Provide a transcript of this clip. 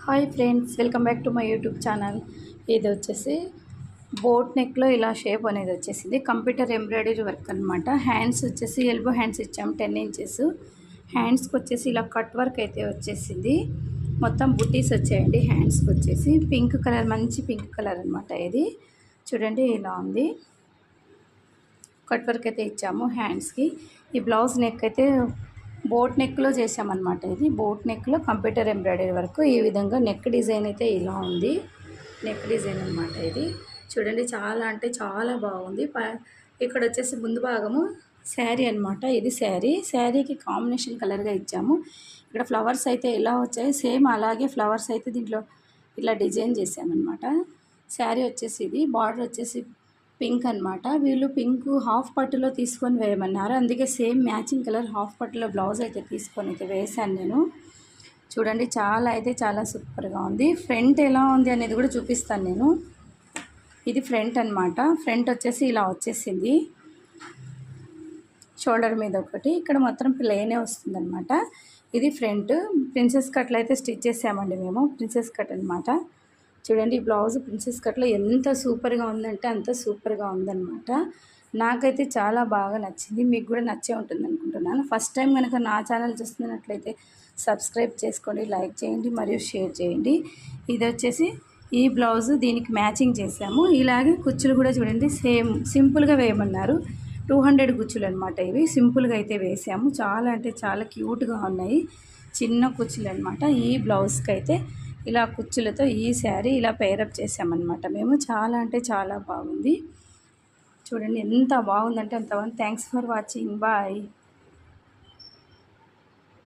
Hi friends, welcome back to my YouTube channel. ఇది వచ్చేసి boat నెక్లో ఇలా షేప్ అనేది వచ్చేసింది. కంప్యూటర్ ఎంబ్రాయిడరీ వర్క్ అనమాట. హ్యాండ్స్ వచ్చేసి ఎల్బో హ్యాండ్స్ ఇచ్చాము 10 ఇంచెస్. హ్యాండ్స్కి వచ్చేసి ఇలా కట్ వర్క్ అయితే వచ్చేసింది. మొత్తం బుట్టీస్ వచ్చాయండి. హ్యాండ్స్కి వచ్చేసి పింక్ కలర్, మంచి పింక్ కలర్ అనమాట. ఇది చూడండి ఇలా ఉంది. కట్ వర్క్ అయితే ఇచ్చాము హ్యాండ్స్కి. ఈ బ్లౌజ్ నెక్ అయితే బోట్ నెక్లో చేసామన్నమాట. ఇది బోట్ నెక్లో కంప్యూటర్ ఎంబ్రాయిడరీ వర్క్. ఈ విధంగా నెక్ డిజైన్ అయితే ఇలా ఉంది. నెక్ డిజైన్ అనమాట. ఇది చూడండి, చాలా అంటే చాలా బాగుంది. ఇక్కడ వచ్చేసి ముందు భాగము శారీ అనమాట. ఇది శారీకి కాంబినేషన్ కలర్గా ఇచ్చాము. ఇక్కడ ఫ్లవర్స్ అయితే ఎలా వచ్చాయి, సేమ్ అలాగే ఫ్లవర్స్ అయితే దీంట్లో ఇలా డిజైన్ చేసామన్నమాట. శారీ వచ్చేసి ఇది బార్డర్ వచ్చేసి పింక్ అనమాట. వీళ్ళు పింక్ హాఫ్ పట్టులో తీసుకొని వేయమన్నారు, అందుకే సేమ్ మ్యాచింగ్ కలర్ హాఫ్ పట్టులో బ్లౌజ్ అయితే తీసుకొని అయితే వేసాను నేను. చూడండి, చాలా అయితే చాలా సూపర్గా ఉంది. ఫ్రంట్ ఎలా ఉంది అనేది కూడా చూపిస్తాను నేను. ఇది ఫ్రంట్ అనమాట. ఫ్రంట్ వచ్చేసి ఇలా వచ్చేసింది. షోల్డర్ మీద ఒకటి, ఇక్కడ మాత్రం ప్లెయినే వస్తుందన్నమాట. ఇది ఫ్రంట్. ప్రిన్సెస్ కట్లు అయితే స్టిచ్ చేసామండి మేము. ప్రిన్సెస్ కట్ అనమాట. చూడండి, బ్లౌజ్ ప్రిన్సెస్ కట్లో ఎంత సూపర్గా ఉందంటే అంత సూపర్గా ఉందన్నమాట. నాకైతే చాలా బాగా నచ్చింది. మీకు కూడా నచ్చే ఉంటుంది అనుకుంటున్నాను. ఫస్ట్ టైం కనుక నా ఛానల్ చూస్తున్నట్లయితే సబ్స్క్రైబ్ చేసుకోండి, లైక్ చేయండి మరియు షేర్ చేయండి. ఇది వచ్చేసి ఈ బ్లౌజ్ దీనికి మ్యాచింగ్ చేసాము. ఇలాగే కుచ్చులు కూడా చూడండి, సేమ్ సింపుల్గా వేయమన్నారు. 200 కుచ్చులు అనమాట. ఇవి సింపుల్గా అయితే వేసాము. చాలా అంటే చాలా క్యూట్గా ఉన్నాయి. చిన్న కుచ్చులు అనమాట. ఈ బ్లౌజ్కి అయితే ఇలా కుచ్చులతో ఈ శారీ ఇలా పేరప్ చేసామన్నమాట మేము. చాలా అంటే చాలా బాగుంది. చూడండి ఎంత బాగుందంటే అంత బాగుంది. Thanks for watching. బాయ్.